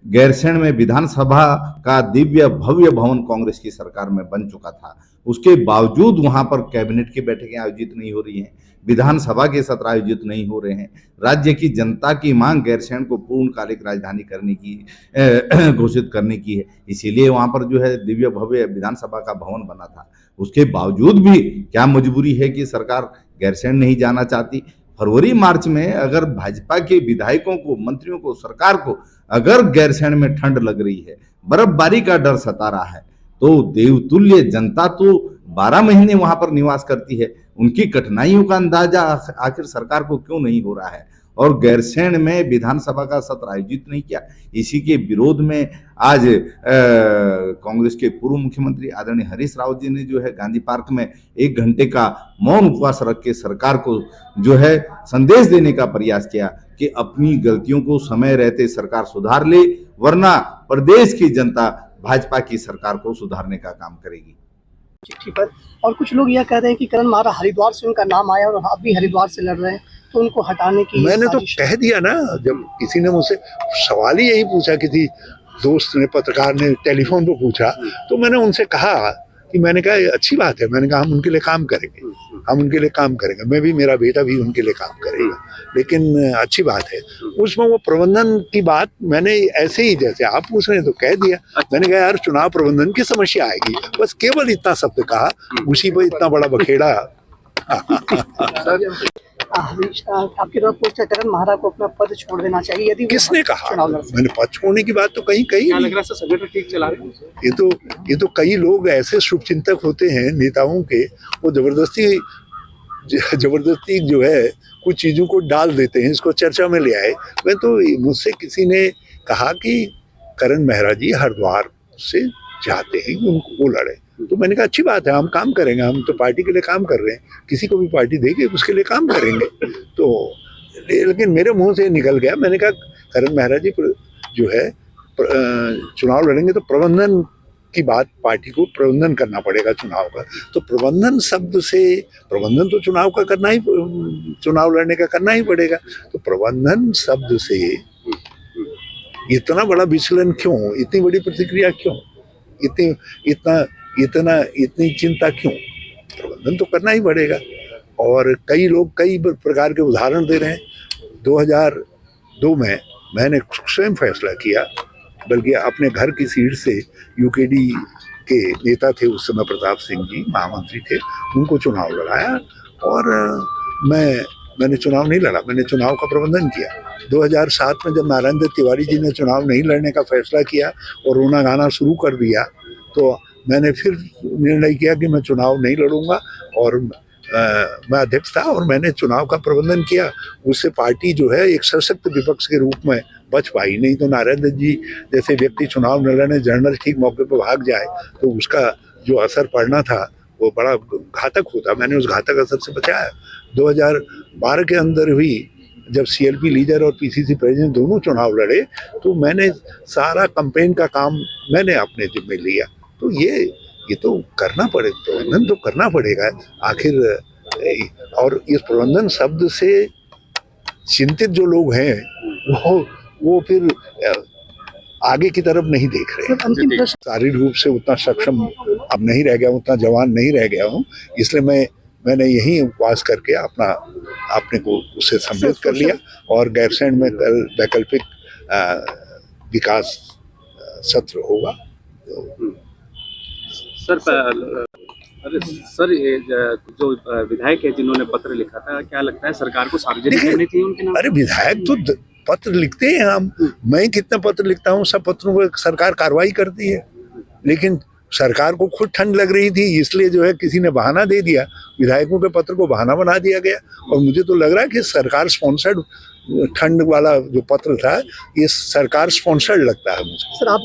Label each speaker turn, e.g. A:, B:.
A: गैरसैंण में विधानसभा का दिव्य भव्य भवन कांग्रेस की सरकार में बन चुका था, उसके बावजूद वहां पर कैबिनेट की बैठकें आयोजित नहीं हो रही हैं, विधानसभा के सत्र आयोजित नहीं हो रहे हैं। राज्य की जनता की मांग गैरसैंण को पूर्णकालिक राजधानी करने की घोषित करने की है, इसीलिए वहां पर जो है दिव्य भव्य विधानसभा का भवन बना था। उसके बावजूद भी क्या मजबूरी है कि सरकार गैरसैंण नहीं जाना चाहती। फरवरी मार्च में अगर भाजपा के विधायकों को, मंत्रियों को, सरकार को अगर गैरसैंण में ठंड लग रही है, बर्फबारी का डर सता रहा है, तो देवतुल्य जनता तो 12 महीने वहां पर निवास करती है, उनकी कठिनाइयों का अंदाजा आखिर सरकार को क्यों नहीं हो रहा है। और गैरसैंण में विधानसभा का सत्र आयोजित नहीं किया, इसी के विरोध में आज कांग्रेस के पूर्व मुख्यमंत्री आदरणीय हरीश रावत जी ने जो है गांधी पार्क में 1 घंटे का मौन उपवास रख के सरकार को जो है संदेश देने का प्रयास किया कि अपनी गलतियों को समय रहते सरकार सुधार ले, वरना प्रदेश की जनता भाजपा की सरकार को सुधारने का काम करेगी।
B: ठीक है। और कुछ लोग यह कह रहे हैं कि करण मारा हरिद्वार से उनका नाम आया और आप भी हरिद्वार से लड़ रहे हैं, तो उनको हटाने की
C: मैंने तो कह दिया ना, जब किसी ने मुझसे सवाल ही यही पूछा, किसी दोस्त ने, पत्रकार ने टेलीफोन पर पूछा, तो मैंने उनसे कहा कि मैंने कहा अच्छी बात है, मैंने कहा हम उनके लिए काम करेंगे, हम उनके लिए काम करेंगे, मैं भी, मेरा बेटा भी उनके लिए काम करेगा, लेकिन अच्छी बात है। उसमें वो प्रबंधन की बात मैंने ऐसे ही, जैसे आप पूछ रहे हैं तो कह दिया। मैंने कहा यार चुनाव प्रबंधन की समस्या आएगी, बस केवल इतना शब्द कहा, उसी पर इतना बड़ा बखेड़ा।
B: आपकी तरफ पूछता करण महारा को अपना पद छोड़ देना चाहिए, यदि
C: किसने कहा? मैंने पद छोड़ने की बात तो कहीं कही नहीं।
B: संगठन ठीक चला रहे हैं।
C: ये तो कई लोग ऐसे शुभचिंतक होते हैं नेताओं के, वो जबरदस्ती जो है कुछ चीजों को डाल देते हैं, इसको चर्चा में ले आए। मैं तो, मुझसे किसी ने कहा कि करण मेहरा जी हरिद्वार से चाहते हैं कि उनको वो लड़े, तो मैंने कहा अच्छी बात है, हम काम करेंगे, हम तो पार्टी के लिए काम कर रहे हैं, किसी को भी पार्टी देगी उसके लिए काम करेंगे। तो लेकिन मेरे मुंह से निकल गया, मैंने कहा करण मेहरा जी जो है चुनाव लड़ेंगे तो प्रबंधन की बात, पार्टी को प्रबंधन करना पड़ेगा चुनाव का। तो प्रबंधन शब्द से, प्रबंधन तो चुनाव का करना ही, चुनाव लड़ने का करना ही पड़ेगा, तो प्रबंधन शब्द से इतना बड़ा विचलन क्यों, इतनी बड़ी प्रतिक्रिया क्यों, इतनी चिंता क्यों? प्रबंधन तो करना ही पड़ेगा। और कई लोग कई प्रकार के उदाहरण दे रहे हैं। 2002 में मैंने स्वयं फैसला किया, बल्कि अपने घर की सीट से, यूकेडी के नेता थे उस समय प्रताप सिंह जी, महामंत्री थे, उनको चुनाव लड़ाया, और मैंने चुनाव नहीं लड़ा, मैंने चुनाव का प्रबंधन किया। 2007 में जब नारायण दत्त तिवारी जी ने चुनाव नहीं लड़ने का फैसला किया और रोना गाना शुरू कर दिया, तो मैंने फिर निर्णय किया कि मैं चुनाव नहीं लड़ूंगा, और मैं अध्यक्ष था और मैंने चुनाव का प्रबंधन किया। उससे पार्टी जो है एक सशक्त विपक्ष के रूप में बच पाई। नहीं तो नारायण दत्त जी जैसे व्यक्ति चुनाव न लड़ने, जनरल ठीक मौके पर भाग जाए, तो उसका जो असर पड़ना था वो बड़ा घातक होता। मैंने उस घातक असर से बचाया। 2012 के अंदर भी जब CLP लीडर और PCC प्रेसिडेंट दोनों चुनाव लड़े, तो मैंने सारा कैंपेन का काम मैंने अपने जिम्मे लिया। तो ये तो करना पड़े, प्रबंधन तो करना पड़ेगा आखिर। और इस प्रबंधन शब्द से चिंतित जो लोग हैं वो फिर आगे की तरफ नहीं देख रहे हैं। शारीरिक रूप से उतना सक्षम अब नहीं रह गया, उतना जवान नहीं रह गया हूँ, इसलिए मैंने यही उपवास करके अपने को उससे सम्मिलित कर लिया। और गैरसैंण में कल वैकल्पिक विकास सत्र होगा।
D: सर ये जो विधायक है जिन्होंने पत्र लिखा था, क्या लगता है सरकार को सार्वजनिक करनी चाहिए उनके नाम?
C: अरे विधायक तो पत्र लिखते हैं, हम, मैं कितना पत्र लिखता हूँ, सब पत्रों पर सरकार कार्रवाई करती है। लेकिन सरकार को खुद ठंड लग रही थी, इसलिए जो है किसी ने बहाना दे दिया, विधायकों के पत्र को बहाना बना दिया गया। और मुझे तो लग रहा है कि सरकार स्पॉन्सर्ड ठंड वाला जो पत्र था, ये सरकार स्पॉन्सर्ड लगता है मुझे।
B: सर आप